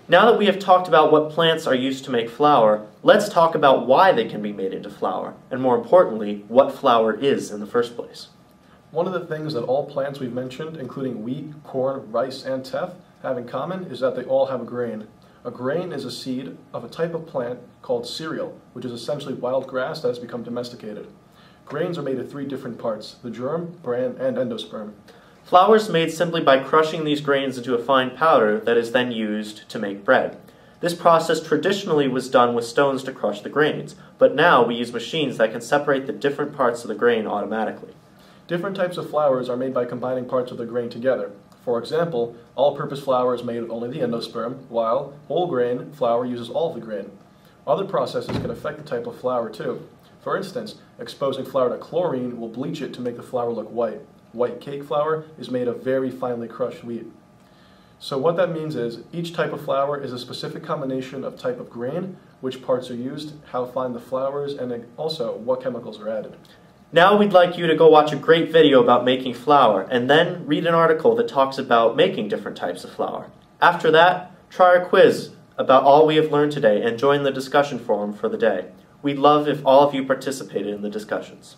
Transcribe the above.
Now that we have talked about what plants are used to make flour, let's talk about why they can be made into flour, and more importantly, what flour is in the first place. One of the things that all plants we've mentioned, including wheat, corn, rice, and teff, have in common is that they all have a grain. A grain is a seed of a type of plant called cereal, which is essentially wild grass that has become domesticated. Grains are made of 3 different parts: the germ, bran, and endosperm. Flour is made simply by crushing these grains into a fine powder that is then used to make bread. This process traditionally was done with stones to crush the grains, but now we use machines that can separate the different parts of the grain automatically. Different types of flours are made by combining parts of the grain together. For example, all-purpose flour is made with only the endosperm, while whole grain flour uses all of the grain. Other processes can affect the type of flour too. For instance, exposing flour to chlorine will bleach it to make the flour look white. White cake flour is made of very finely crushed wheat. So what that means is each type of flour is a specific combination of type of grain, which parts are used, how fine the flour is, and also what chemicals are added. Now we'd like you to go watch a great video about making flour, and then read an article that talks about making different types of flour. After that, try our quiz about all we have learned today and join the discussion forum for the day. We'd love if all of you participated in the discussions.